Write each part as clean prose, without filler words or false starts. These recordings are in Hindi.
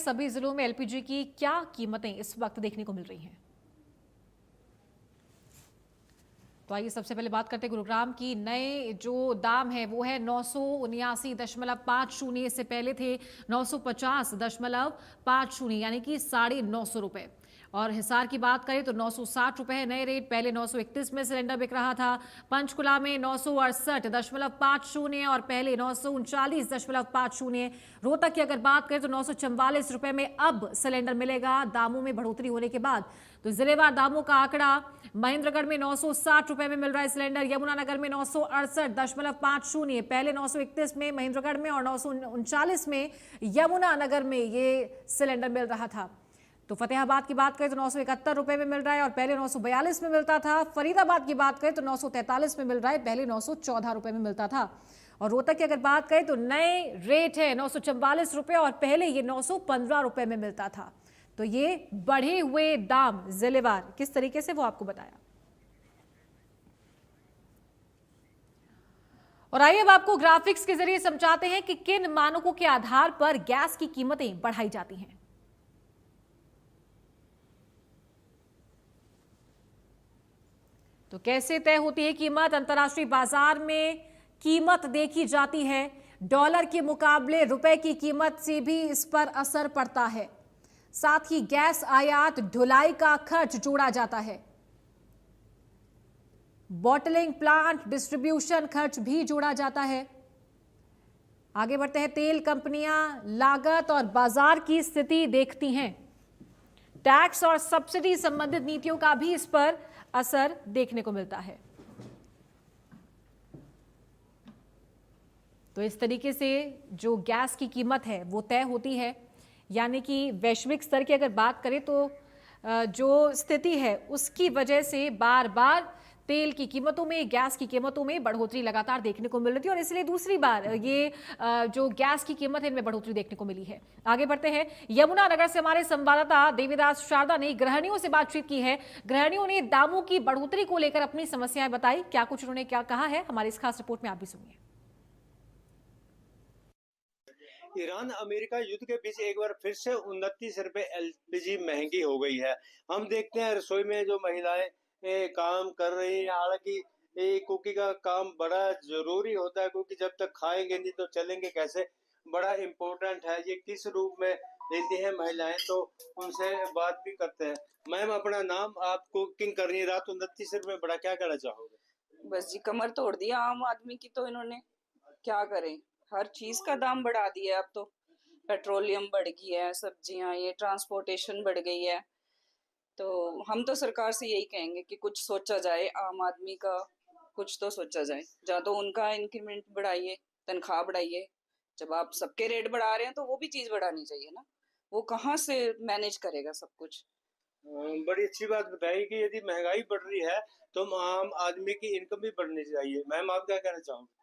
सभी जिलों में एलपीजी की क्या कीमतें इस वक्त देखने को मिल रही हैं। तो आइए सबसे पहले बात करते हैं गुरुग्राम की। नए जो दाम है वो है 979.50। इससे पहले थे 950.50, यानी कि 950 रुपए। और हिसार की बात करें तो 960 रुपए है नए रेट, पहले 931 में सिलेंडर बिक रहा था। पंचकुला में 968.50 और पहले 939.50। रोहतक की अगर बात करें तो 944 रुपए में अब सिलेंडर मिलेगा दामों में बढ़ोतरी होने के बाद। तो जिलेवार दामों का आंकड़ा, महेंद्रगढ़ में 960 रुपए में मिल रहा है सिलेंडर, यमुनानगर में 968.50, पहले 931 में महेंद्रगढ़ में और 939 में यमुनानगर में ये सिलेंडर मिल रहा था। तो फतेहाबाद की बात करें तो 971 रुपए में मिल रहा है और पहले 942 में मिलता था। फरीदाबाद की बात करें तो 943 में मिल रहा है, पहले 914 रुपए में मिलता था। और रोहतक की अगर बात करें तो नए रेट है 944 रुपए और पहले ये 915 रुपए में मिलता था। तो ये बढ़े हुए दाम जिलेवार किस तरीके से वो आपको बताया। और आइए अब आपको ग्राफिक्स के जरिए समझाते हैं कि किन मानकों के आधार पर गैस की कीमतें बढ़ाई जाती हैं। तो कैसे तय होती है कीमत। अंतर्राष्ट्रीय बाजार में कीमत देखी जाती है, डॉलर के मुकाबले रुपए की कीमत से भी इस पर असर पड़ता है। साथ ही गैस आयात ढुलाई का खर्च जोड़ा जाता है, बॉटलिंग प्लांट डिस्ट्रीब्यूशन खर्च भी जोड़ा जाता है। आगे बढ़ते हैं। तेल कंपनियां लागत और बाजार की स्थिति देखती हैं। टैक्स और सब्सिडी संबंधित नीतियों का भी इस पर असर देखने को मिलता है। तो इस तरीके से जो गैस की कीमत है वो तय होती है, यानी कि वैश्विक स्तर की अगर बात करें तो जो स्थिति है उसकी वजह से बार बार तेल की कीमतों में, गैस की कीमतों में बढ़ोतरी लगातार देखने को मिल रही थी और इसलिए दूसरी बार ये जो गैस की कीमत है इनमें बढ़ोतरी देखने को मिली है। आगे बढ़ते हैं। यमुनानगर से हमारे संवाददाता देवीदास शारदा ने गृहिणियों से बातचीत की है। गृहिणियों ने दामों की बढ़ोतरी को लेकर अपनी समस्याएं बताई। क्या कुछ उन्होंने क्या कहा है, हमारी इस खास रिपोर्ट में आप भी सुनिए। ईरान अमेरिका युद्ध के बीच एक बार फिर से 29 रुपए एलपीजी महंगी हो गई है। हम देखते हैं रसोई में जो महिलाएं काम कर रही हैं, हालांकि कुकिंग का काम बड़ा जरूरी होता है, क्योंकि जब तक खाएंगे नहीं तो चलेंगे कैसे, बड़ा इम्पोर्टेंट है। ये किस रूप में लेती हैं महिलाएं, तो उनसे बात भी करते हैं। मैम, अपना नाम, आप कुकिंग कर रही है, रात 29 रुपए बड़ा, क्या कहना चाहोगे? बस जी, कमर तोड़ दिया आम आदमी की। तो इन्होंने क्या करें, हर चीज का दाम बढ़ा दिया है। अब तो पेट्रोलियम बढ़ गई है, सब्जियां, ये ट्रांसपोर्टेशन बढ़ गई है। तो हम तो सरकार से यही कहेंगे कि कुछ सोचा जाए, आम आदमी का कुछ तो सोचा जाए। या तो उनका इंक्रीमेंट बढ़ाइए, तनख्वाह बढ़ाइए। जब आप सबके रेट बढ़ा रहे हैं तो वो भी चीज बढ़ानी चाहिए ना। वो कहाँ से मैनेज करेगा सब कुछ। बड़ी अच्छी बात बताई कि यदि महंगाई बढ़ रही है तो आम आदमी की इनकम भी बढ़नी चाहिए। मैम, आप क्या कहना चाहोगे?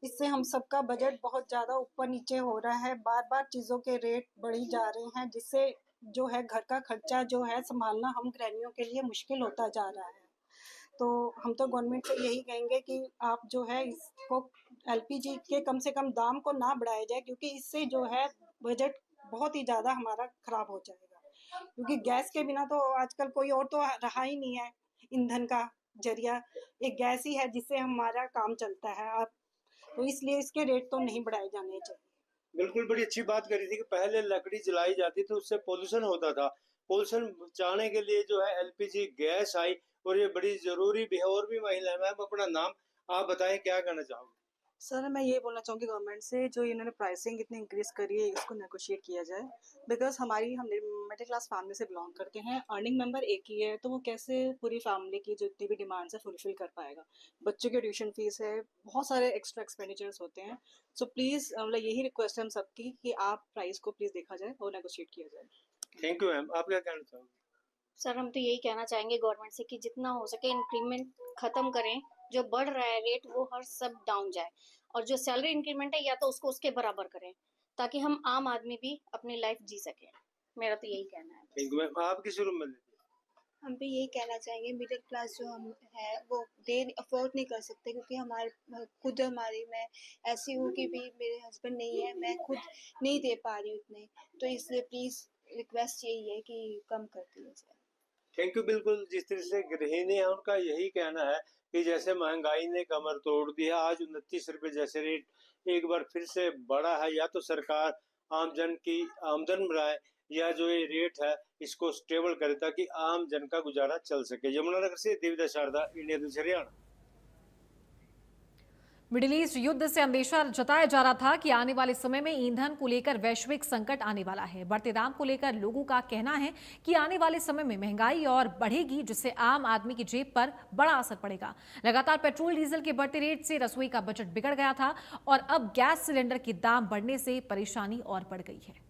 इससे हम सबका बजट बहुत ज़्यादा ऊपर नीचे हो रहा है, बार-बार चीज़ों के रेट बढ़ी जा रहे हैं, जिससे जो है घर का खर्चा जो है सँभालना हम गृहिणियों के लिए मुश्किल होता जा रहा है। तो हम तो गवर्नमेंट से यही कहेंगे कि आप जो है इसको एलपीजी के कम से कम दाम को ना बढ़ाया जाए, क्योंकि इससे जो है बजट बहुत ही ज़्यादा हमारा ख़राब हो जाएगा। क्योंकि गैस के बिना तो आजकल कोई और तो रहा ही नहीं है, ईंधन का ज़रिया एक गैस ही है जिससे हमारा काम चलता है। अब तो इसलिए इसके रेट तो नहीं बढ़ाए जाने चाहिए। बिल्कुल, बड़ी अच्छी बात करी थी कि पहले लकड़ी जलाई जाती थी, उससे पोल्यूशन होता था। पोल्यूशन बचाने के लिए जो है एलपीजी गैस आई, और ये बड़ी ज़रूरी भी है। और भी महिलाएं, मैम अपना नाम आप बताएं, क्या कहना चाहोगे? सर, मैं ये बोलना चाहूँगी गवर्नमेंट से, जो इन्होंने प्राइसिंग इतनी इंक्रीज़ करी है, इसको नेगोशिएट किया जाए। बिकॉज़ हम मिडिल क्लास फैमिली से बिलॉन्ग करते हैं, अर्निंग मेंबर एक ही है, तो वो कैसे पूरी फैमिली की जो इतनी भी डिमांड्स है फुलफिल कर पाएगा। बच्चों की ट्यूशन फीस है, बहुत सारे एक्स्ट्रा एक्सपेंडिचर्स होते हैं। सो प्लीज़ मतलब यही रिक्वेस्ट है हम सबकी कि आप प्राइस को प्लीज़ देखा जाए और नेगोशिएट किया जाए। थैंक यू मैम, आप क्या कहना चाहोगे? सर, हम तो यही कहना चाहेंगे गवर्नमेंट से कि जितना हो सके इंक्रीमेंट खत्म करें। जो बढ़ रहा है रेट वो हर सब डाउन जाए, और जो सैलरी इंक्रीमेंट है या तो उसको उसके बराबर करें, ताकि हम आम आदमी भी अपनी लाइफ जी सके। मेरा तो यही कहना है। थैंक यू मैम, आप किस रूम में लेते हैं? हम भी यही कहना चाहेंगे मिडिल क्लास जो हम है वो दे अफोर्ड नहीं कर सकते, क्योंकि हमारे खुद हमारी मैं ऐसी हूँ कि भी मेरे हस्बैंड नहीं है, मैं खुद नहीं दे पा रही हूँ उतने, तो इसलिए प्लीज़ रिक्वेस्ट यही है कि कम कर दिया जाए। Thank you. बिल्कुल, जिस तरह से गृहिणी है उनका यही कहना है कि जैसे महंगाई ने कमर तोड़ दी है, आज 29 रुपए जैसे रेट एक बार फिर से बढ़ा है, या तो सरकार आम जन की आमदन बढ़ाए या जो ये रेट है इसको स्टेबल करे ताकि आम जन का गुजारा चल सके। यमुनानगर से Devidas Sharda, India News Haryana. Middle East युद्ध से अंदेशा जताया जा रहा था कि आने वाले समय में ईंधन को लेकर वैश्विक संकट आने वाला है। बढ़ते दाम को लेकर लोगों का कहना है कि आने वाले समय में महंगाई और बढ़ेगी, जिससे आम आदमी की जेब पर बड़ा असर पड़ेगा। लगातार पेट्रोल डीजल के बढ़ते रेट से रसोई का बजट बिगड़ गया था और अब गैस सिलेंडर के दाम बढ़ने से परेशानी और बढ़ गई है।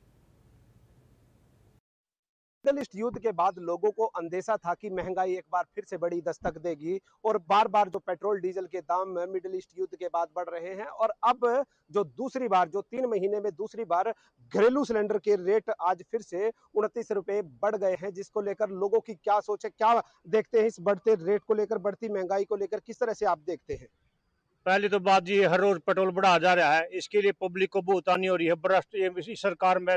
मिडिल ईस्ट युद्ध के बाद लोगों को अंदेशा था कि महंगाई एक बार फिर से बड़ी दस्तक देगी और बार बार जो पेट्रोल डीजल के दाम मिडिल ईस्ट युद्ध के बाद बढ़ रहे हैं और अब जो दूसरी बार जो 3 महीने में दूसरी बार घरेलू सिलेंडर के रेट आज फिर से 29 रुपए बढ़ गए हैं, जिसको लेकर लोगों की क्या सोच है, क्या देखते हैं इस बढ़ते रेट को लेकर, बढ़ती महंगाई को लेकर किस तरह से आप देखते हैं? पहली तो बात ये हर रोज पेट्रोल बढ़ा जा रहा है, इसके लिए पब्लिक को बहुत हानि हो रही है। भ्रष्ट सरकार में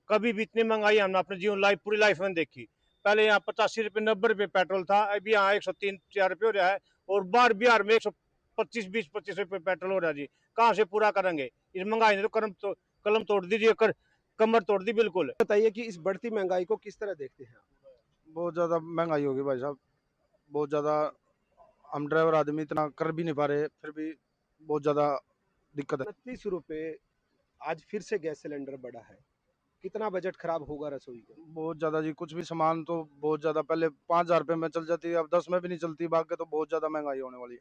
कभी भी इतनी महंगाई हमने अपने जीवन लाइफ पूरी लाइफ में देखी। पहले यहाँ 85 रुपए 90 रुपए पेट्रोल था, अभी यहाँ 103-104 रुपये हो रहा है और बाहर बिहार में 125-20-25 रुपए पेट्रोल हो रहा है जी। कहाँ से पूरा करेंगे? इस महंगाई ने तो कलम तोड़ दीजिए, कमर तोड़ दी बिल्कुल। बताइए कि इस बढ़ती महंगाई को किस तरह देखते हैं आप? बहुत ज़्यादा महंगाई होगी भाई साहब, बहुत ज़्यादा। हम ड्राइवर आदमी इतना कर भी नहीं पा रहे, फिर भी बहुत ज़्यादा दिक्कत है। 29 रुपए आज फिर से गैस सिलेंडर बढ़ा है, कितना बजट खराब होगा रसोई का? बहुत ज़्यादा जी, कुछ भी सामान तो बहुत ज़्यादा, पहले 5,000 रुपये में चल जाती है, अब 10 में भी नहीं चलती, बाकी तो बहुत ज़्यादा महंगाई होने वाली है।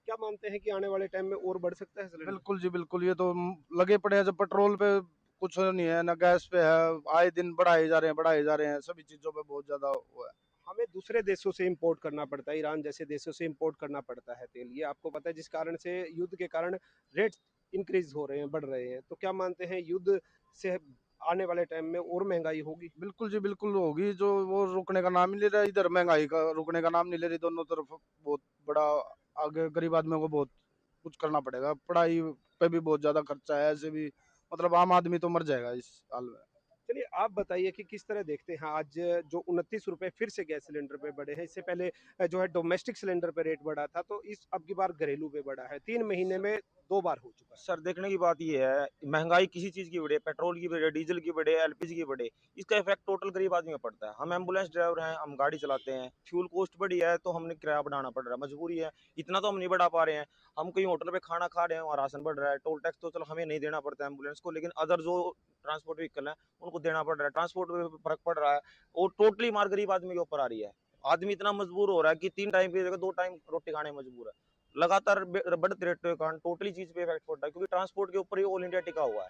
क्या मानते हैं कि आने वाले टाइम में और बढ़ सकता है सिलेंडर? बिल्कुल जी बिल्कुल, ये तो लगे पड़े हैं। जब पेट्रोल पे कुछ नहीं है ना गैस पे है, आए दिन बढ़ाए जा रहे हैं, सभी चीज़ों पे बहुत ज़्यादा वो है। हमें दूसरे देशों से इंपोर्ट करना पड़ता है, ईरान जैसे देशों से इंपोर्ट करना पड़ता है तेल, ये आपको पता है, जिस कारण से युद्ध के कारण रेट इंक्रीज हो रहे हैं, बढ़ रहे हैं। तो क्या मानते हैं युद्ध से आने वाले टाइम में और महंगाई होगी? बिल्कुल जी बिल्कुल होगी, जो वो रुकने का नाम नहीं ले रहा, इधर महंगाई का रुकने का नाम नहीं ले रही, दोनों तरफ बहुत बड़ा आगे गरीब आदमियों को बहुत कुछ करना पड़ेगा। पढ़ाई पे भी बहुत ज्यादा खर्चा है, ऐसे भी मतलब आम आदमी तो मर जाएगा इस हाल में। चलिए आप बताइए कि किस तरह देखते हैं आज जो 29 रुपए फिर से गैस सिलेंडर पे बढ़े हैं, इससे पहले जो है डोमेस्टिक सिलेंडर पे रेट बढ़ा था, तो इस अब की बार घरेलू पे बढ़ा है, 3 महीने में 2 बार हो चुका है। सर देखने की बात ये है, महंगाई किसी चीज़ की बढ़े, पेट्रोल की बढ़े, डीजल की बढ़े, एलपीजी की बढ़े, इसका इफेक्ट टोटल गरीब आदमी में पड़ता है। हम एम्बुलेंस ड्राइवर हैं, हम गाड़ी चलाते हैं, फ्यूल कॉस्ट बढ़ी है तो हमने किराया बढ़ाना पड़ रहा है, मजबूरी है। इतना तो हम नहीं बढ़ा पा रहे हैं। हम कहीं होटल पे खाना खा रहे हैं, वहाँ राशन बढ़ रहा है। टोल टैक्स तो चलो हमें नहीं देना पड़ता है एम्बुलेंस को, लेकिन अदर जो ट्रांसपोर्ट व्हीकल है उनको देना पड़ रहा है, ट्रांसपोर्ट में फर्क पड़ रहा है और टोटली मार गरीब आदमी के ऊपर आ रही है। आदमी इतना मजबूर हो रहा है कि 3 टाइम की जगह 2 टाइम रोटी खाने में मजबूर है। लगातार बढ़ते रेट के कारण टोटली चीज पे इफेक्ट पड़ता है, क्योंकि ट्रांसपोर्ट के ऊपर ही ऑल इंडिया टिका हुआ है।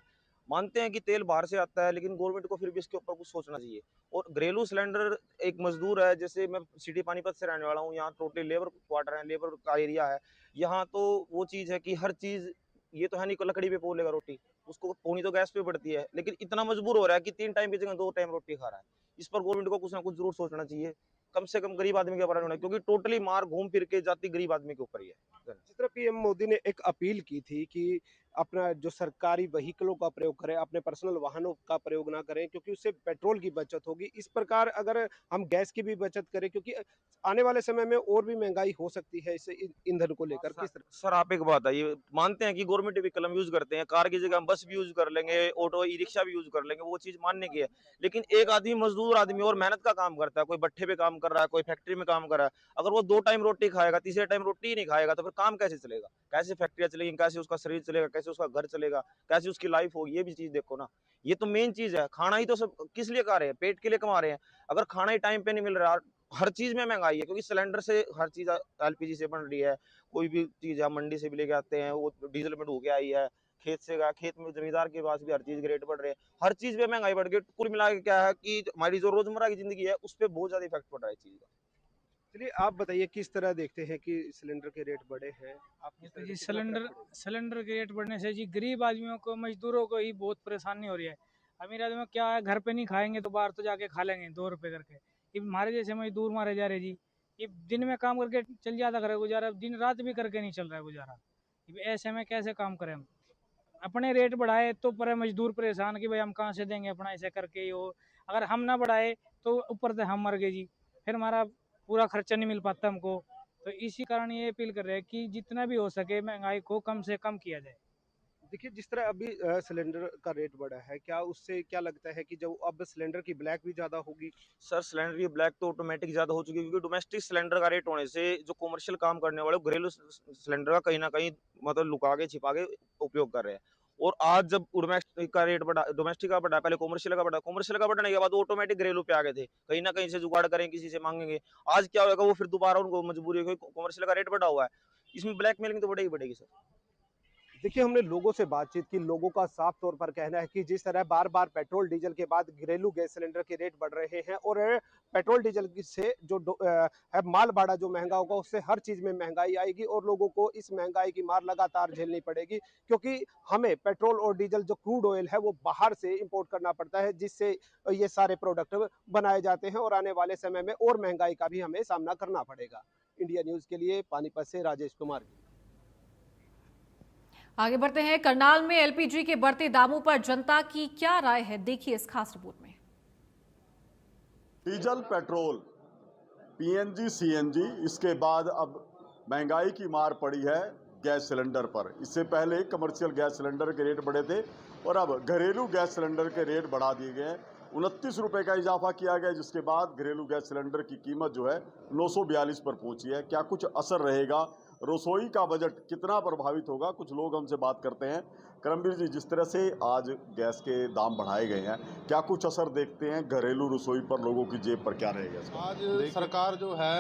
मानते हैं कि तेल बाहर से आता है, लेकिन गवर्नमेंट को फिर भी इसके ऊपर कुछ सोचना चाहिए। और घरेलू सिलेंडर एक मजदूर है, जैसे मैं सिटी पानीपत से रहने वाला हूँ, यहाँ टोटली लेबर क्वार्टर है, लेबर का एरिया है। यहाँ तो वो चीज है कि हर चीज, ये तो है नहीं को लकड़ी पे पोलेगा रोटी, उसको पोनी तो गैस पे पड़ती है, लेकिन इतना मजबूर हो रहा है कि 3 टाइम की जगह 2 टाइम रोटी खा रहा है। इस पर गवर्नमेंट को कुछ ना कुछ जरूर सोचना चाहिए, कम से कम गरीब आदमी के ऊपर होना, क्योंकि टोटली मार घूम फिर के जाती गरीब आदमी के ऊपर ही है। जिस तरह पीएम मोदी ने एक अपील की थी कि अपना जो सरकारी व्हीकलों का प्रयोग करें, अपने पर्सनल वाहनों का प्रयोग ना करें, क्योंकि उससे पेट्रोल की बचत होगी। इस प्रकार अगर हम गैस की भी बचत करें, क्योंकि आने वाले समय में और भी महंगाई हो सकती है इससे ईंधन को लेकर, किस तरह? सर आप एक बात है, ये मानते हैं कि गवर्नमेंट व्हीकल हम यूज करते हैं, कार की जगह हम बस भी यूज कर लेंगे, ऑटो ई रिक्शा भी यूज कर लेंगे, वो चीज मानने की है। लेकिन एक आदमी मजदूर आदमी और मेहनत का काम करता है, कोई भट्ठे पे काम कर रहा है, कोई फैक्ट्री में काम कर रहा है, अगर वो 2 टाइम रोटी खाएगा, तीसरे टाइम रोटी ही नहीं खाएगा, तो फिर काम कैसे चलेगा? कैसे फैक्ट्रियां चलेगी? कैसे उसका शरीर चलेगा? कैसे उसका घर चलेगा? कैसे उसकी लाइफ होगी? ये भी चीज देखो ना। ये तो मेन चीज है। खाना ही तो सब किस लिए खा रहे हैं? पेट के लिए कमा रहे हैं। अगर खाना ही टाइम पे नहीं मिल रहा, हर चीज में महंगाई है, क्योंकि सिलेंडर से हर चीज एलपीजी से बन रही है। कोई भी चीज है मंडी से भी लेके आते हैं, वो डीजल में ढो के आई है, खेत से गया, खेत में जमींदार के पास भी हर चीज के रेट बढ़ रहे हैं, हर चीज पे महंगाई बढ़ गई। कुल मिला के क्या है कि हमारी जो रोजमर्रा की जिंदगी है उस पर बहुत ज्यादा इफेक्ट पड़ रहा है चीज का। चलिए आप बताइए किस तरह देखते हैं कि सिलेंडर के रेट बढ़े हैं? आप किस तरह जी कितना फर्क पड़ेगा? सिलेंडर के रेट बढ़ने से जी गरीब आदमियों को, मजदूरों को ही बहुत परेशानी हो रही है। अमीर आदमी को क्या है, घर पे नहीं खाएंगे तो बाहर तो जाके खा लेंगे 2 रुपए करके। ये हमारे जैसे मजदूर मारे जा रहे जी, ये दिन में काम करके चल जाता करे गुजारा, दिन रात भी करके नहीं चल रहा है गुजारा। ऐसे में कैसे काम करें हम? अपने रेट बढ़ाए तो पर मजदूर परेशान कि भाई हम कहाँ से देंगे अपना, ऐसे करके हो। अगर हम ना बढ़ाए तो ऊपर से हम मर गए जी, फिर हमारा पूरा खर्चा नहीं मिल पाता हमको। तो इसी कारण ये अपील कर रहे हैं कि जितना भी हो सके महंगाई को कम से कम किया जाए। देखिए, जिस तरह अभी सिलेंडर का रेट बढ़ा है, क्या उससे क्या लगता है कि जो अब सिलेंडर की ब्लैक भी ज़्यादा होगी? सर सिलेंडर की ब्लैक तो ऑटोमेटिक ज़्यादा हो चुकी है, क्योंकि डोमेस्टिक सिलेंडर का रेट होने से जो कमर्शियल काम करने वाले घरेलू सिलेंडर का कहीं ना कहीं मतलब लुका के छिपा के उपयोग कर रहे हैं। और आज जब डोमेस्टिक का रेट बढ़ा, डोमेस्टिक का बढ़ा, पहले कमर्शियल का बढ़ा, कमर्शियल का बढ़ने के बाद ऑटोमेटिक घरेलू पे आ गए थे, कहीं ना कहीं से जुगाड़ करें, किसी से मांगेंगे। आज क्या होगा, वो फिर दोबारा उनको मजबूरी है, कमर्शियल का रेट बढ़ा हुआ है, इसमें ब्लैकमेलिंग तो बढ़ेगी बढ़ेगी सर। देखिए, हमने लोगों से बातचीत की, लोगों का साफ तौर पर कहना है कि जिस तरह बार बार पेट्रोल डीजल के बाद घरेलू गैस सिलेंडर के रेट बढ़ रहे हैं और पेट्रोल डीजल से जो है माल भाड़ा जो महंगा होगा, उससे हर चीज में महंगाई आएगी और लोगों को इस महंगाई की मार लगातार झेलनी पड़ेगी, क्योंकि हमें पेट्रोल और डीजल जो क्रूड ऑयल है वो बाहर से इंपोर्ट करना पड़ता है, जिससे ये सारे प्रोडक्ट बनाए जाते हैं और आने वाले समय में और महंगाई का भी हमें सामना करना पड़ेगा। इंडिया न्यूज के लिए पानीपत से राजेश कुमार। आगे बढ़ते हैं। करनाल में एलपीजी के बढ़ते दामों पर जनता की क्या राय है, देखिए इस खास रिपोर्ट में। डीजल, पेट्रोल, पीएनजी, सीएनजी, इसके बाद अब महंगाई की मार पड़ी है गैस सिलेंडर पर। इससे पहले कमर्शियल गैस सिलेंडर के रेट बढ़े थे और अब घरेलू गैस सिलेंडर के रेट बढ़ा दिए गए हैं। 29 रुपये का इजाफा किया गया, जिसके बाद घरेलू गैस सिलेंडर की कीमत जो है 942 पर पहुंची है। क्या कुछ असर रहेगा, रसोई का बजट कितना प्रभावित होगा, कुछ लोग हमसे बात करते हैं। करमवीर जी, जिस तरह से आज गैस के दाम बढ़ाए गए हैं, क्या कुछ असर देखते हैं घरेलू रसोई पर, लोगों की जेब पर क्या रहेगा इसका? आज सरकार जो है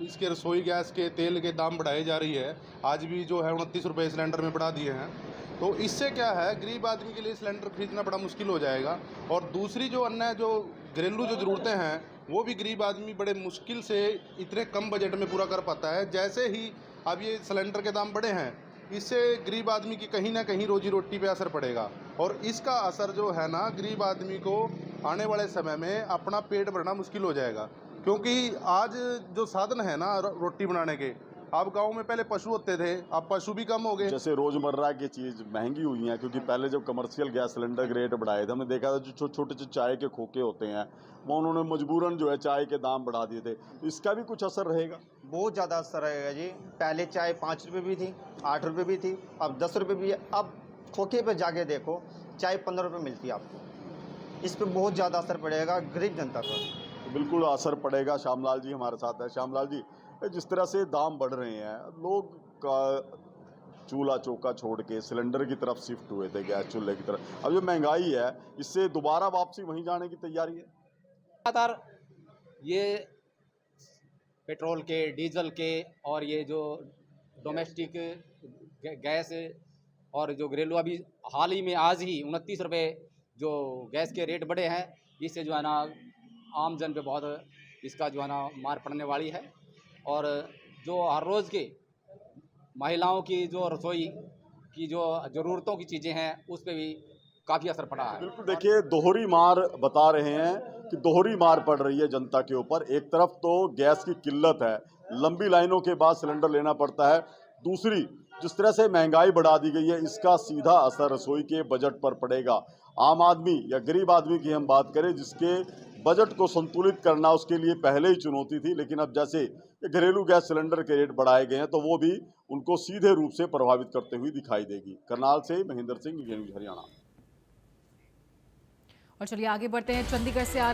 इसके रसोई गैस के तेल के दाम बढ़ाई जा रही है, आज भी जो है 29 रुपये सिलेंडर में बढ़ा दिए हैं। तो इससे क्या है, गरीब आदमी के लिए सिलेंडर खरीदना बड़ा मुश्किल हो जाएगा। और दूसरी जो अन्य जो घरेलू जो ज़रूरतें हैं वो भी गरीब आदमी बड़े मुश्किल से इतने कम बजट में पूरा कर पाता है। जैसे ही अब ये सिलेंडर के दाम बढ़े हैं, इससे गरीब आदमी की कहीं ना कहीं रोजी रोटी पे असर पड़ेगा और इसका असर जो है ना, गरीब आदमी को आने वाले समय में अपना पेट भरना मुश्किल हो जाएगा। क्योंकि आज जो साधन है ना रोटी बनाने के, अब गांव में पहले पशु होते थे, अब पशु भी कम हो गए। जैसे रोजमर्रा की चीज महंगी हुई है, क्योंकि पहले जब कमर्शियल गैस सिलेंडर के रेट बढ़ाए थे, हमने देखा था जो छोटे चाय के खोखे होते हैं वो उन्होंने मजबूरन जो है चाय के दाम बढ़ा दिए थे। इसका भी कुछ असर रहेगा? बहुत ज़्यादा असर रहेगा जी। पहले चाय 5 रुपये भी थी, 8 रुपये भी थी, अब 10 रुपये भी है। अब खोखे पे जाके देखो, चाय 15 रुपये मिलती है आपको। इस पर बहुत ज़्यादा असर पड़ेगा गरीब जनता पर। बिल्कुल असर पड़ेगा। श्यामलाल जी हमारे साथ है। श्यामलाल जी, जिस तरह से दाम बढ़ रहे हैं, लोग का चूल्हा चौका छोड़ के सिलेंडर की तरफ शिफ्ट हुए थे, गैस चूल्हे की तरफ। अब जो महंगाई है, इससे दोबारा वापसी वहीं जाने की तैयारी है। लगातार ये पेट्रोल के, डीजल के और ये जो डोमेस्टिक गैस और जो घरेलू, अभी हाल ही में आज ही 29 रुपये जो गैस के रेट बढ़े हैं, इससे जो है ना आम जन पे बहुत इसका जो है ना मार पड़ने वाली है। और जो हर रोज़ के महिलाओं की जो रसोई की जो ज़रूरतों की चीज़ें हैं, उस पर भी काफ़ी असर पड़ा है। बिल्कुल, देखिए दोहरी मार बता रहे हैं कि दोहरी मार पड़ रही है जनता के ऊपर। एक तरफ तो गैस की किल्लत है, लंबी लाइनों के बाद सिलेंडर लेना पड़ता है। दूसरी, जिस तरह से महंगाई बढ़ा दी गई है, इसका सीधा असर रसोई के बजट पर पड़ेगा। आम आदमी या गरीब आदमी की हम बात करें, जिसके बजट को संतुलित करना उसके लिए पहले ही चुनौती थी, लेकिन अब जैसे घरेलू गैस सिलेंडर के रेट बढ़ाए गए हैं तो वो भी उनको सीधे रूप से प्रभावित करते हुए दिखाई देगी। करनाल से महेंद्र सिंह, हरियाणा। और चलिए आगे बढ़ते हैं। चंडीगढ़ से